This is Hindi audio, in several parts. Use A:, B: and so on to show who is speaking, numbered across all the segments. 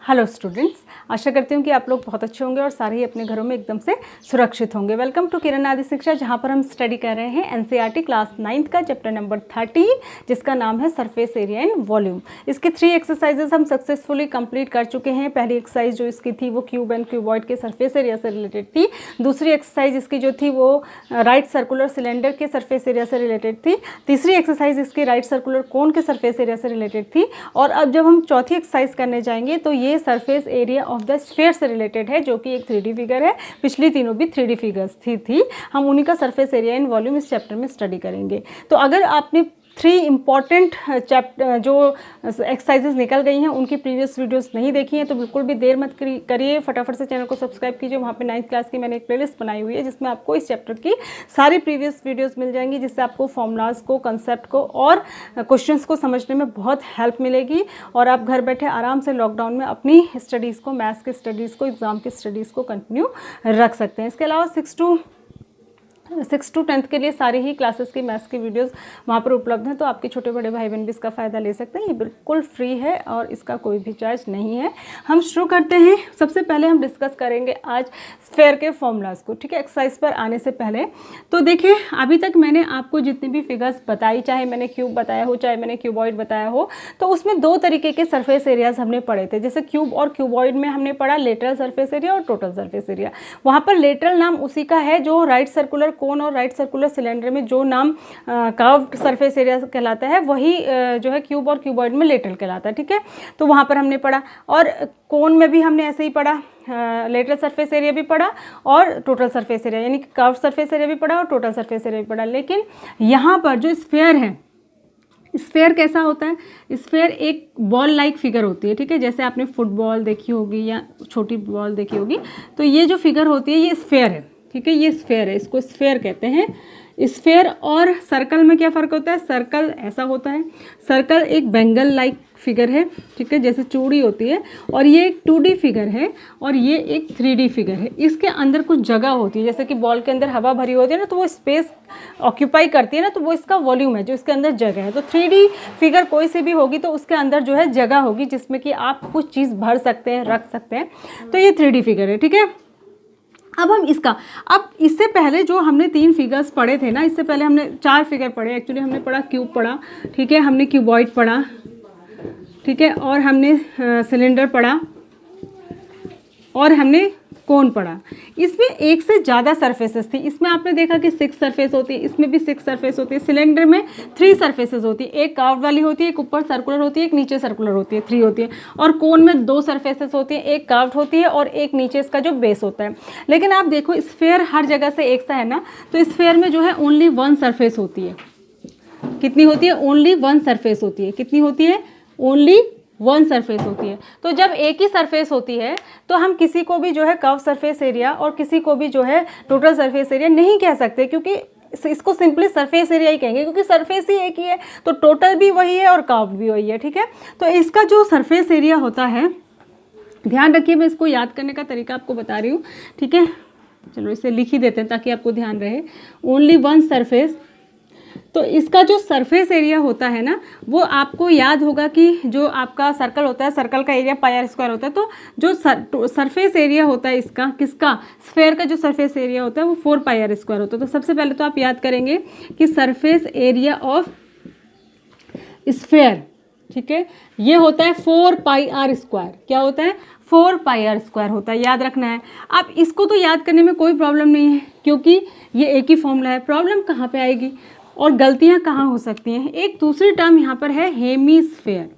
A: हेलो स्टूडेंट्स, आशा करती हूँ कि आप लोग बहुत अच्छे होंगे और सारे ही अपने घरों में एकदम से सुरक्षित होंगे। वेलकम टू किरण आदि शिक्षा, जहाँ पर हम स्टडी कर रहे हैं एनसीईआरटी क्लास 9th का चैप्टर नंबर 13, जिसका नाम है सरफेस एरिया एंड वॉल्यूम। इसके 3 एक्सरसाइजेस हम सक्सेसफुली कंप्लीट कर चुके हैं। पहली एक्सरसाइज जो इसकी थी वो क्यूब एंड क्यूबॉइड के सरफेस एरिया से रिलेटेड थी। दूसरी एक्सरसाइज इसकी जो थी वो राइट सर्कुलर सिलेंडर के सरफेस एरिया से रिलेटेड थी। तीसरी एक्सरसाइज इसकी राइट सर्कुलर कोन के सरफेस एरिया से रिलेटेड थी। और अब जब हम चौथी एक्सरसाइज करने जाएंगे तो ये surface area of the sphere से रिलेटेड है, जो कि एक 3D फिगर है। पिछली तीनों भी 3D फिगर्स थी। हम उन्हीं का सरफेस एरिया एंड वॉल्यूम इस चैप्टर में स्टडी करेंगे। तो अगर आपने 3 इम्पॉर्टेंट चैप्टर जो एक्सरसाइजेज निकल गई हैं उनकी प्रीवियस वीडियोस नहीं देखी हैं तो बिल्कुल भी देर मत करिए, फटाफट से चैनल को सब्सक्राइब कीजिए। वहाँ पे 9th क्लास की मैंने एक प्लेलिस्ट बनाई हुई है जिसमें आपको इस चैप्टर की सारी प्रीवियस वीडियोस मिल जाएंगी, जिससे आपको फॉर्मूलाज को, कंसेप्ट को और क्वेश्चंस को समझने में बहुत हेल्प मिलेगी और आप घर बैठे आराम से लॉकडाउन में अपनी स्टडीज़ को, मैथ्स की स्टडीज़ को, एग्ज़ाम की स्टडीज़ को कंटिन्यू रख सकते हैं। इसके अलावा 6 to 10th के लिए सारी ही क्लासेस की मैथ्स की वीडियोस वहाँ पर उपलब्ध हैं, तो आपके छोटे बड़े भाई बहन भी इसका फ़ायदा ले सकते हैं। ये बिल्कुल फ्री है और इसका कोई भी चार्ज नहीं है। हम शुरू करते हैं। सबसे पहले हम डिस्कस करेंगे आज स्फीयर के फॉर्मूलाज को, ठीक है। एक्सरसाइज पर आने से पहले तो देखिए, अभी तक मैंने आपको जितनी भी फिगर्स बताई, चाहे मैंने क्यूब बताया हो, चाहे मैंने क्यूबॉइड बताया हो, तो उसमें 2 तरीके के सरफेस एरियाज हमने पढ़े थे। जैसे क्यूब और क्यूबॉइड में हमने पढ़ा लेटरल सरफेस एरिया और टोटल सरफेस एरिया। वहाँ पर लेटरल नाम उसी का है जो राइट सर्कुलर कोन और राइट सर्कुलर सिलेंडर में जो नाम कर्व्ड सरफेस एरिया कहलाता है, वही जो है क्यूब और क्यूबॉइड में लेटरल कहलाता है, ठीक है। तो वहाँ पर हमने पढ़ा, और कोन में भी हमने ऐसे ही पढ़ा, लेटरल सरफेस एरिया भी पढ़ा और टोटल सरफेस एरिया, यानी कि कर्व्ड सरफेस एरिया भी पढ़ा और टोटल सरफेस एरिया भी पढ़ा। लेकिन यहाँ पर जो स्फीयर है, स्फीयर कैसा होता है? स्फीयर एक बॉल लाइक फिगर होती है, ठीक है। जैसे आपने फुटबॉल देखी होगी या छोटी बॉल देखी होगी, तो ये जो फिगर होती है ये स्फीयर है, ठीक है। ये स्फीयर है, इसको स्फीयर कहते हैं। स्फीयर और सर्कल में क्या फ़र्क होता है? सर्कल ऐसा होता है, सर्कल एक बेंगल लाइक फिगर है, ठीक है, जैसे चूड़ी होती है, और ये एक 2D फिगर है और ये एक 3D फिगर है। इसके अंदर कुछ जगह होती है, जैसे कि बॉल के अंदर हवा भरी होती है ना, तो वो स्पेस ऑक्यूपाई करती है ना, तो वो इसका वॉल्यूम है जो इसके अंदर जगह है। तो 3D फिगर कोई सी भी होगी तो उसके अंदर जो है जगह होगी जिसमें कि आप कुछ चीज़ भर सकते हैं, रख सकते हैं। तो ये 3D फिगर है, ठीक है। अब इससे पहले जो हमने 3 फिगर्स पढ़े थे ना, इससे पहले हमने 4 फिगर पढ़े। एक्चुअली हमने पढ़ा क्यूब पढ़ा, ठीक है, हमने क्यूबॉइड पढ़ा, ठीक है, और हमने सिलेंडर पढ़ा और हमने कोन पढ़ा। इसमें एक से ज़्यादा सरफेसेस थी। इसमें आपने देखा कि 6 सरफेस होती है, इसमें भी 6 सरफेस होती है। सिलेंडर में 3 सरफेसेस होती है, एक कर्व्ड वाली होती है, एक ऊपर सर्कुलर होती है, एक नीचे सर्कुलर होती है, 3 होती है। और कोन में 2 सरफेसेस होती है, एक कर्व्ड होती है और एक नीचे इसका जो बेस होता है। लेकिन आप देखो, स्फीयर हर जगह से एक सा है ना, तो स्फीयर में जो है ओनली 1 सरफेस होती है। कितनी होती है? ओनली 1 सरफेस होती है। कितनी होती है? ओनली 1 सरफेस होती है। तो जब एक ही सरफेस होती है तो हम किसी को भी जो है कर्व सरफेस एरिया और किसी को भी जो है टोटल सरफेस एरिया नहीं कह सकते, क्योंकि इसको सिंपली सरफेस एरिया ही कहेंगे, क्योंकि सरफेस ही एक ही है। तो टोटल भी वही है और कर्व भी वही है, ठीक है। तो इसका जो सरफेस एरिया होता है, ध्यान रखिए, मैं इसको याद करने का तरीका आपको बता रही हूँ, ठीक है। चलो इसे लिख ही देते हैं ताकि आपको ध्यान रहे। Only 1 surface. तो इसका जो सरफेस एरिया होता है ना, वो आपको याद होगा कि जो आपका सर्कल होता है, सर्कल का एरिया पाई आर स्क्वायर होता है। तो जो सरफेस एरिया होता है इसका, किसका? स्फीयर का जो सरफेस एरिया होता है वो 4 पाई आर स्क्वायर होता है। तो सबसे पहले तो आप याद करेंगे कि सरफेस एरिया ऑफ स्फीयर, ठीक है, ये होता है 4 पाई आर स्क्वायर। क्या होता है? 4 पाई आर स्क्वायर होता है, याद रखना है। अब इसको तो याद करने में कोई प्रॉब्लम नहीं है, क्योंकि ये एक ही फॉर्मूला है। प्रॉब्लम कहाँ पे आएगी और गलतियां कहाँ हो सकती हैं? एक दूसरी टर्म यहाँ पर है हेमीस्फीयर,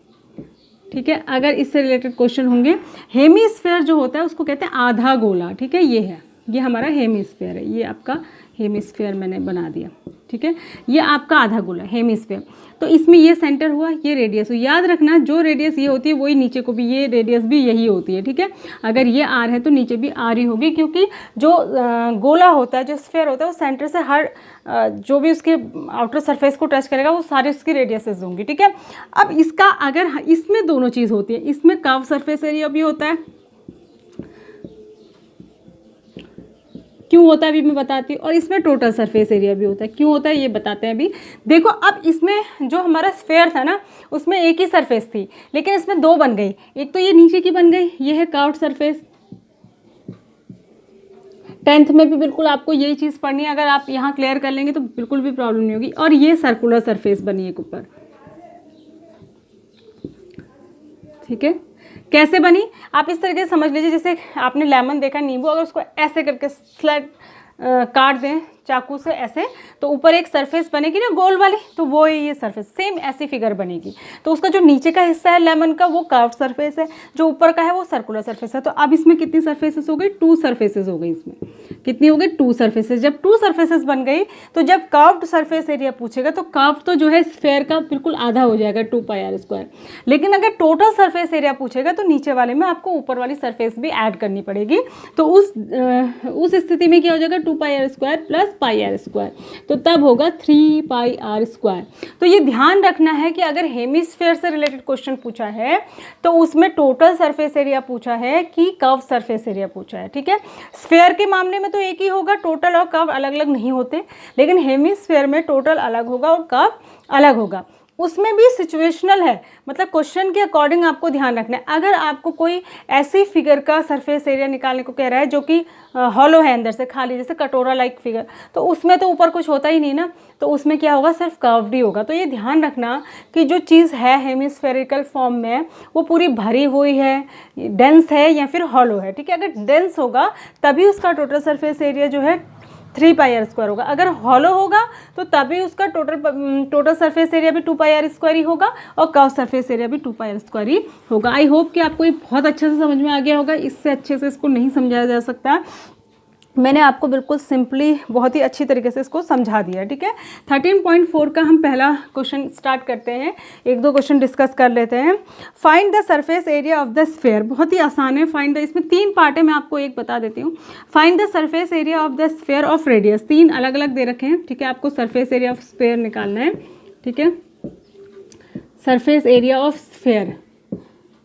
A: ठीक है। अगर इससे रिलेटेड क्वेश्चन होंगे, हेमीस्फीयर जो होता है उसको कहते हैं आधा गोला, ठीक है। ये हमारा हेमीस्फीयर है, ये आपका हेमीस्फीयर मैंने बना दिया, ठीक है। ये आपका आधा गोला हेमीस्फीयर। तो इसमें ये सेंटर हुआ, ये रेडियस हुआ। याद रखना, जो रेडियस ये होती है वही नीचे को भी, ये रेडियस भी यही होती है, ठीक है। अगर ये आर है तो नीचे भी आर ही होगी, क्योंकि जो गोला होता है, जो स्फीयर होता है, वो सेंटर से हर जो भी उसके आउटर सरफेस को टच करेगा वो सारी उसकी रेडियसेस होंगी, ठीक है। अब इसका अगर इसमें दोनों चीज़ होती है, इसमें कर्व सरफेस एरिया भी होता है, क्यों होता है अभी मैं बताती हूँ, और इसमें टोटल सरफेस एरिया भी होता है। क्यों होता है ये बताते हैं अभी। देखो अब इसमें जो हमारा स्फेयर था ना उसमें एक ही सरफेस थी, लेकिन इसमें दो बन गई। एक तो ये नीचे की बन गई, ये है कर्व्ड सरफेस। 10th में भी बिल्कुल आपको यही चीज़ पढ़नी है, अगर आप यहाँ क्लियर कर लेंगे तो बिल्कुल भी प्रॉब्लम नहीं होगी। और ये सर्कुलर सरफेस बनी है ऊपर, ठीक है। कैसे बनी आप इस तरीके से समझ लीजिए, जैसे आपने लेमन देखा, नींबू, अगर उसको ऐसे करके स्लाइड काट दें चाकू से ऐसे, तो ऊपर एक सरफेस बनेगी ना गोल वाली, तो वो ये सरफेस सेम ऐसी फिगर बनेगी। तो उसका जो नीचे का हिस्सा है लेमन का वो कर्व सरफेस है, जो ऊपर का है वो सर्कुलर सरफेस है। तो अब इसमें कितनी सरफेसेस हो गई, 2 सरफेसेस हो गई। इसमें कितनी हो गई, 2 सरफेसेस। जब 2 सरफेसेस बन गई तो जब कर्व्ड सरफेस एरिया पूछेगा तो कर्व तो जो है स्फेयर का बिल्कुल आधा हो जाएगा 2πr²। लेकिन अगर टोटल सरफेस एरिया पूछेगा तो नीचे वाले में आपको ऊपर वाली सरफेस भी ऐड करनी पड़ेगी। तो उस स्थिति में क्या हो जाएगा, 2πr² प्लस πr², तो तब होगा 3πr²। तो ये ध्यान रखना है कि अगर हेमिस्फेयर से रिलेटेड क्वेश्चन पूछा है तो उसमें टोटल सरफेस एरिया पूछा है कि कर्व सरफेस एरिया पूछा है, ठीक है। स्फेयर के मामले में तो एक ही होगा, टोटल और कर्व अलग अलग नहीं होते, लेकिन हेमिस्फेयर में टोटल अलग होगा और कर्व अलग होगा। उसमें भी सिचुएशनल है, मतलब क्वेश्चन के अकॉर्डिंग आपको ध्यान रखना है। अगर आपको कोई ऐसी फिगर का सरफेस एरिया निकालने को कह रहा है जो कि हॉलो है, अंदर से खाली, जैसे कटोरा लाइक फिगर, तो उसमें तो ऊपर कुछ होता ही नहीं ना, तो उसमें क्या होगा, सिर्फ कर्व्ड ही होगा। तो ये ध्यान रखना कि जो चीज़ है हेमिस्फेरिकल फॉर्म में वो पूरी भरी हुई है, डेंस है या फिर हॉलो है, ठीक है। अगर डेंस होगा तभी उसका टोटल सरफेस एरिया जो है 3πr² होगा। अगर हॉलो होगा तो तभी उसका टोटल सरफेस एरिया भी 2πr² ही होगा और कर्व सरफेस एरिया भी 2πr² ही होगा। आई होप कि आपको ये बहुत अच्छे से समझ में आ गया होगा। इससे अच्छे से इसको नहीं समझाया जा सकता। मैंने आपको बिल्कुल सिंपली बहुत ही अच्छी तरीके से इसको समझा दिया, ठीक है। 13.4 का हम पहला क्वेश्चन स्टार्ट करते हैं, 1-2 क्वेश्चन डिस्कस कर लेते हैं। Find the surface area of the sphere, बहुत ही आसान है। फाइंड द, इसमें 3 पार्ट है, मैं आपको एक बता देती हूँ। Find the surface area of the sphere of radius, 3 अलग अलग दे रखे हैं, ठीक है। आपको सरफेस एरिया ऑफ स्फेयर निकालना है, ठीक है। सरफेस एरिया ऑफ स्फेयर,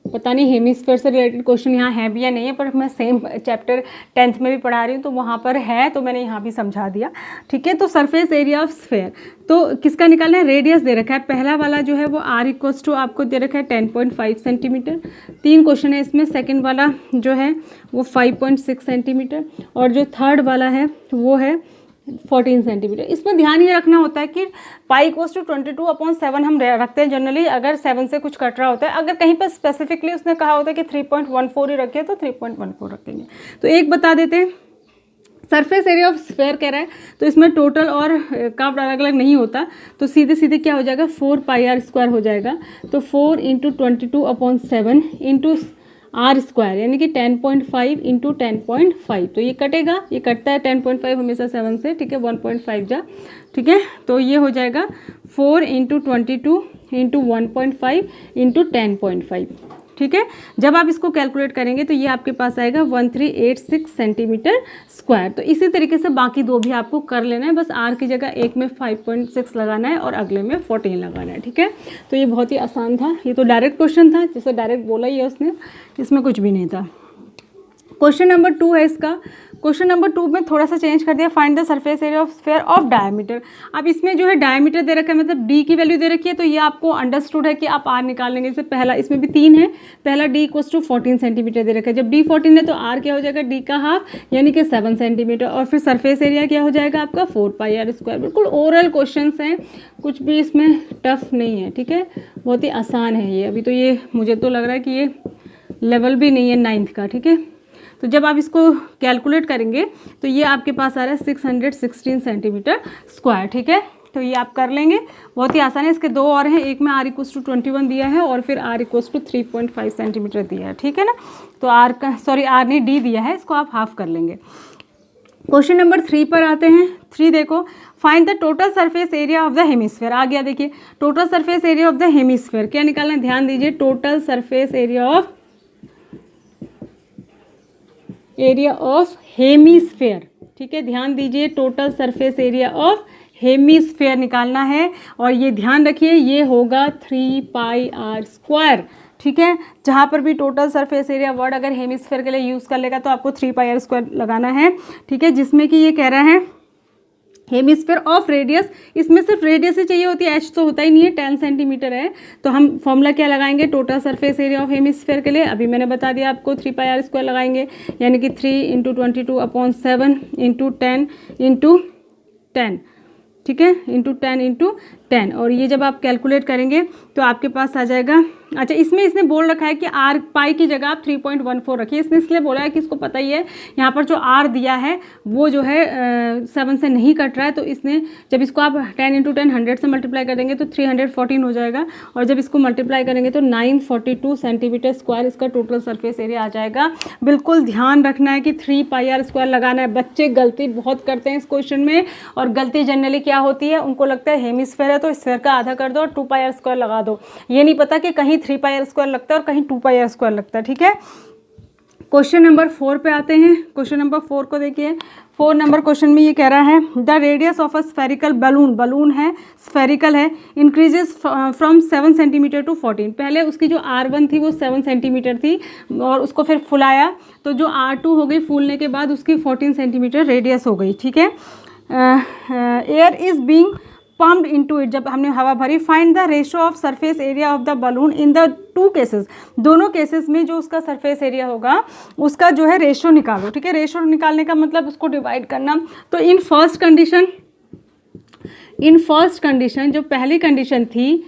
A: पता नहीं हेमिस्फेयर से रिलेटेड क्वेश्चन यहाँ है भी या नहीं है, पर मैं सेम चैप्टर 10th में भी पढ़ा रही हूँ तो वहाँ पर है, तो मैंने यहाँ भी समझा दिया, ठीक है। तो सरफेस एरिया ऑफ स्फेयर तो किसका निकालना है, रेडियस दे रखा है। पहला वाला जो है वो r आपको दे रखा है 10.5 सेंटीमीटर। 3 क्वेश्चन है इसमें। सेकेंड वाला जो है वो 5.6 सेंटीमीटर और जो थर्ड वाला है वो है 14 सेंटीमीटर। इसमें ध्यान ये रखना होता है कि π=22/7 हम रखते हैं जनरली, अगर 7 से कुछ कट रहा होता है। अगर कहीं पर स्पेसिफिकली उसने कहा होता है कि 3.14 ही रखे तो 3.14 रखेंगे। तो एक बता देते हैं, सरफेस एरिया ऑफ स्फेयर कह रहा है तो इसमें टोटल और कर्व्ड अलग अलग नहीं होता, तो सीधे सीधे क्या हो जाएगा, 4πr² हो जाएगा। तो 4 × 22/7 इंटू r², यानी कि 10.5 × 10.5, तो ये कटेगा, ये कटता है 10.5 हमेशा 7 से, ठीक है। 1.5 जा, ठीक है। तो ये हो जाएगा 4 × 22 × 1.5 × 10.5, ठीक है। जब आप इसको कैलकुलेट करेंगे तो ये आपके पास आएगा 1386 सेंटीमीटर स्क्वायर। तो इसी तरीके से बाकी 2 भी आपको कर लेना है, बस r की जगह एक में 5.6 लगाना है और अगले में 14 लगाना है, ठीक है। तो ये बहुत ही आसान था, ये तो डायरेक्ट क्वेश्चन था, जिसे डायरेक्ट बोला ही है उसने, इसमें कुछ भी नहीं था। क्वेश्चन नंबर 2 है इसका। क्वेश्चन नंबर 2 में थोड़ा सा चेंज कर दिया, find the surface area of sphere of diameter. अब इसमें जो है डायमीटर दे रखा है, मतलब d की वैल्यू दे रखी है, तो ये आपको अंडरस्टूड है कि आप r निकाल लेंगे। जैसे पहला, इसमें भी 3 है, पहला d = 14 सेंटीमीटर दे रखा है। जब d 14 है तो r क्या हो जाएगा, d का हाफ यानी कि 7 सेंटीमीटर, और फिर सरफेस एरिया क्या हो जाएगा आपका 4πr²। बिल्कुल ओरल क्वेश्चन हैं, कुछ भी इसमें टफ नहीं है, ठीक है। बहुत ही आसान है ये। अभी तो ये मुझे तो लग रहा है कि ये लेवल भी नहीं है 9th का, ठीक है। तो जब आप इसको कैलकुलेट करेंगे तो ये आपके पास आ रहा है 616 सेंटीमीटर स्क्वायर, ठीक है। तो ये आप कर लेंगे, बहुत ही आसान है। इसके 2 और हैं, एक में r = 21 दिया है और फिर r = 3.5 सेंटीमीटर दिया है, ठीक है ना। तो r नहीं d दिया है, इसको आप हाफ कर लेंगे। क्वेश्चन नंबर 3 पर आते हैं। 3 देखो, find the total surface area of the hemisphere. आ गया, देखिए total surface area of the hemisphere क्या निकालना है, ध्यान दीजिए। Total surface area of hemisphere, ठीक है। ध्यान दीजिए, total surface area of hemisphere निकालना है और ये ध्यान रखिए ये होगा 3πr²। ठीक है। जहाँ पर भी टोटल सरफेस एरिया वर्ड अगर हेमिस्फेयर के लिए यूज़ कर लेगा तो आपको 3πr² लगाना है, ठीक है। जिसमें कि ये कह रहा है हेमिस्फेयर ऑफ रेडियस, इसमें सिर्फ रेडियस ही चाहिए होती है, एच तो होता ही नहीं है, 10 सेंटीमीटर है। तो हम फॉर्मूला क्या लगाएंगे total surface area of hemisphere के लिए, अभी मैंने बता दिया आपको 3πr² लगाएंगे, यानी कि 3 × 22/7 × 10 × 10, ठीक है, ×10 × 10। और ये जब आप कैलकुलेट करेंगे तो आपके पास आ जाएगा। अच्छा, इसमें इसने बोल रखा है कि आर पाई की जगह आप 3.14 रखिए, इसने इसलिए बोला है कि इसको पता ही है यहाँ पर जो आर दिया है वो जो है 7 से नहीं कट रहा है, तो इसने जब इसको आप 10 × 10 100 से मल्टीप्लाई कर देंगे तो 314 हो जाएगा, और जब इसको मल्टीप्लाई करेंगे तो 942 सेंटीमीटर स्क्वायर इसका टोटल सरफेस एरिया आ जाएगा। बिल्कुल ध्यान रखना है कि 3πr² लगाना है। बच्चे गलती बहुत करते हैं इस क्वेश्चन में, और गलती जनरली क्या होती है, उनको लगता है हेमिस्फेयर है तो स्फेयर का आधा कर दो और 2πr² लगा दो, ये नहीं पता कि कहीं 3πr² लगता है और कहीं 2πr² लगता है, ठीक है। क्वेश्चन नंबर 4 पे आते हैं। क्वेश्चन नंबर 4 को देखिए। 4 नंबर क्वेश्चन में ये कह रहा है the radius of a spherical balloon, balloon है स्फेरिकल है, इंक्रीजेस फ्रॉम 7 सेंटीमीटर टू 14। पहले उसकी जो R1 थी वो 7 सेंटीमीटर थी और उसको फिर फुलाया, तो जो R2 हो गई फूलने के बाद उसकी 14 सेंटीमीटर रेडियस हो गई, ठीक है। Air is being pumped into it, जब हमने हवा भरी। Find the ratio of surface area of the balloon in the 2 cases, दोनों केसेस में जो उसका सरफेस एरिया होगा उसका जो है रेशो निकालो, ठीक है। रेशो निकालने का मतलब उसको डिवाइड करना। तो इन फर्स्ट कंडीशन जो पहली कंडीशन थी,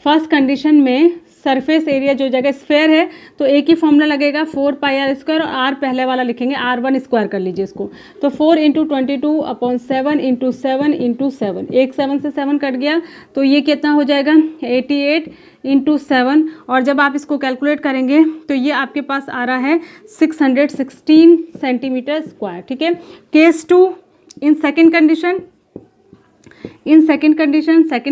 A: फर्स्ट कंडीशन में सरफेस एरिया जो जगह स्फेयर है तो एक ही फॉर्मूला लगेगा 4πr² और आर पहले वाला लिखेंगे, R1² कर लीजिए इसको, तो 4 × 22/7 × 7 × 7, एक 7 से 7 कट गया तो ये कितना हो जाएगा 88 × 7, और जब आप इसको कैलकुलेट करेंगे तो ये आपके पास आ रहा है 616 सेंटीमीटर स्क्वायर, ठीक है। केस 2 इन सेकेंड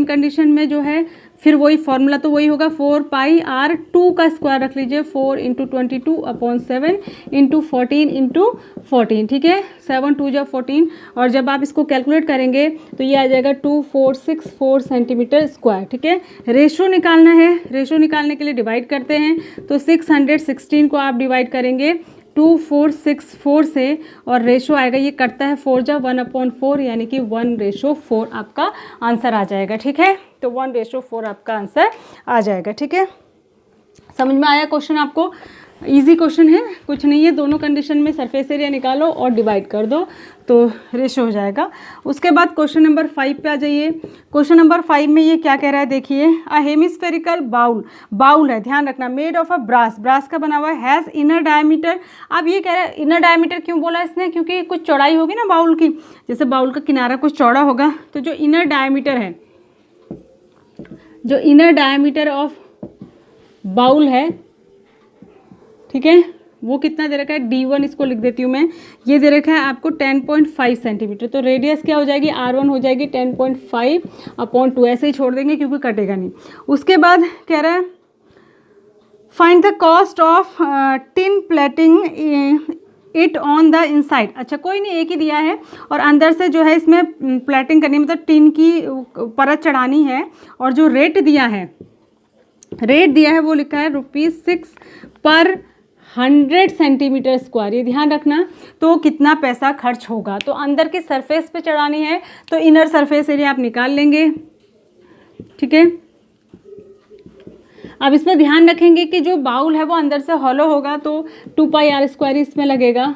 A: कंडीशन में जो है फिर वही फॉर्मूला तो वही होगा 4πr² का स्क्वायर रख लीजिए, 4 × 22/7 × 14 × 14, ठीक है, 7 2 जा 14, और जब आप इसको कैलकुलेट करेंगे तो ये आ जाएगा 2464 सेंटीमीटर स्क्वायर, ठीक है। रेशो निकालना है, रेशो निकालने के लिए डिवाइड करते हैं, तो 616 को आप डिवाइड करेंगे 2464 से, और रेशो आएगा, ये कटता है 4 जा 1/4, यानी कि 1:4 आपका आंसर आ जाएगा, ठीक है। तो 1:4 आपका आंसर आ जाएगा, ठीक है। समझ में आया क्वेश्चन आपको? इजी क्वेश्चन है, कुछ नहीं है, दोनों कंडीशन में सरफेस एरिया निकालो और डिवाइड कर दो तो रेशो हो जाएगा। उसके बाद क्वेश्चन नंबर 5 पे आ जाइए। क्वेश्चन नंबर 5 में ये क्या कह रहा है देखिए, अ हेमिस्फेरिकल बाउल है, ध्यान रखना, मेड ऑफ अ ब्रास का बना हुआ है, हैज़ इनर डायमीटर। अब ये कह रहा है इनर डायमीटर क्यों बोला इसने, क्योंकि कुछ चौड़ाई होगी ना बाउल की, जैसे बाउल का किनारा कुछ चौड़ा होगा, तो जो इनर डायमीटर ऑफ बाउल है, ठीक है, वो कितना दे रखा है D1, इसको लिख देती हूँ मैं, ये दे रखा है आपको 10.5 सेंटीमीटर, तो रेडियस क्या हो जाएगी R1 हो जाएगी 10.5/2, ऐसे ही छोड़ देंगे क्योंकि कटेगा नहीं। उसके बाद कह रहा है find the cost of tin plating it on the inside. अच्छा कोई नहीं, एक ही दिया है और अंदर से जो है इसमें प्लेटिंग करनी, मतलब टिन की परत चढ़ानी है, और जो रेट दिया है वो लिखा है ₹6 पर 100 सेंटीमीटर स्क्वायर, ये ध्यान रखना। तो कितना पैसा खर्च होगा, तो अंदर की सरफेस पे चढ़ानी है तो इनर सरफेस एरिया आप निकाल लेंगे, ठीक है। अब इसमें ध्यान रखेंगे कि जो बाउल है वो अंदर से हॉलो होगा, तो 2πr² इसमें लगेगा,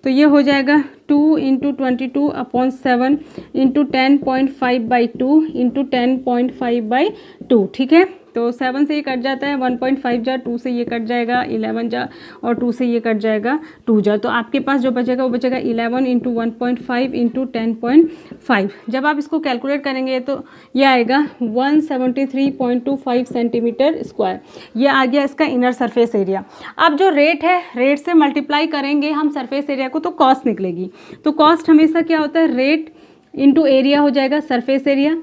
A: तो ये हो जाएगा 2 × 22/7 × 10.5/2 × 10.5/2, ठीक है। तो 7 से ये कट जाता है, 1.5 जा, 2 से ये कट जाएगा 11 जा, और 2 से ये कट जाएगा 2 जा, तो आपके पास जो बचेगा वो बचेगा 11 × 1.5 × 10.5। जब आप इसको कैलकुलेट करेंगे तो ये आएगा 173.25 सेंटीमीटर स्क्वायर, ये आ गया इसका इनर सरफेस एरिया। अब जो रेट है, रेट से मल्टीप्लाई करेंगे हम सरफेस एरिया को तो कॉस्ट निकलेगी, तो कॉस्ट हमेशा क्या होता है, रेट इंटू एरिया हो जाएगा, surface area,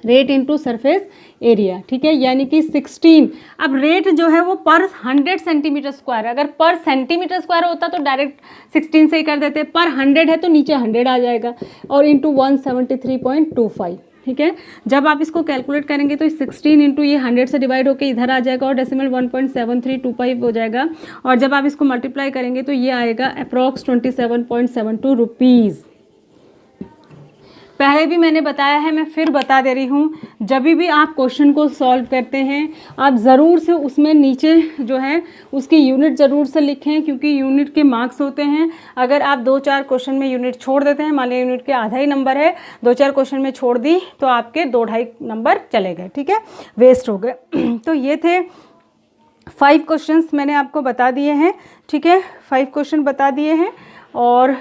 A: rate into surface area, ठीक है, यानी कि 16। अब रेट जो है वो पर 100 सेंटीमीटर स्क्वायर, अगर पर सेंटीमीटर स्क्वायर होता तो डायरेक्ट 16 से ही कर देते, पर 100 है तो नीचे 100 आ जाएगा, और इंटू 173.25, ठीक है। जब आप इसको कैलकुलेट करेंगे तो 16 इंटू ये 100 से डिवाइड होकर इधर आ जाएगा और डेसिमल 1.7325 हो जाएगा। और जब आप इसको मल्टीप्लाई करेंगे तो ये आएगा अप्रॉक्स 27.72 रुपीज़। पहले भी मैंने बताया है, मैं फिर बता दे रही हूँ, जब भी आप क्वेश्चन को सॉल्व करते हैं आप ज़रूर से उसमें नीचे जो है उसकी यूनिट ज़रूर से लिखें, क्योंकि यूनिट के मार्क्स होते हैं। अगर आप 2-4 क्वेश्चन में यूनिट छोड़ देते हैं, मान लिया यूनिट के आधा ही नंबर है, 2-4 क्वेश्चन में छोड़ दी तो आपके 2-2.5 नंबर चले गए, ठीक है, वेस्ट हो गए। तो ये थे 5 क्वेश्चंस मैंने आपको बता दिए हैं, ठीक है, 5 क्वेश्चन बता दिए हैं और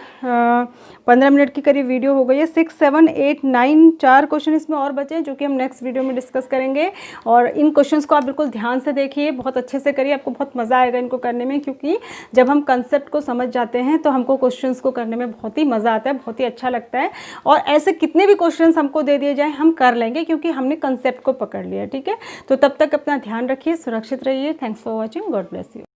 A: 15 मिनट की करीब वीडियो हो गई है। 6, 7, 8, 9 4 क्वेश्चन इसमें और बचे हैं जो कि हम नेक्स्ट वीडियो में डिस्कस करेंगे। और इन क्वेश्चंस को आप बिल्कुल ध्यान से देखिए, बहुत अच्छे से करिए, आपको बहुत मज़ा आएगा इनको करने में, क्योंकि जब हम कंसेप्ट को समझ जाते हैं तो हमको क्वेश्चंस को करने में बहुत ही मज़ा आता है, बहुत ही अच्छा लगता है। और ऐसे कितने भी क्वेश्चंस हमको दे दिए जाएँ हम कर लेंगे, क्योंकि हमने कंसेप्ट को पकड़ लिया, ठीक है। तो तब तक अपना ध्यान रखिए, सुरक्षित रहिए। Thanks for watching, God bless you.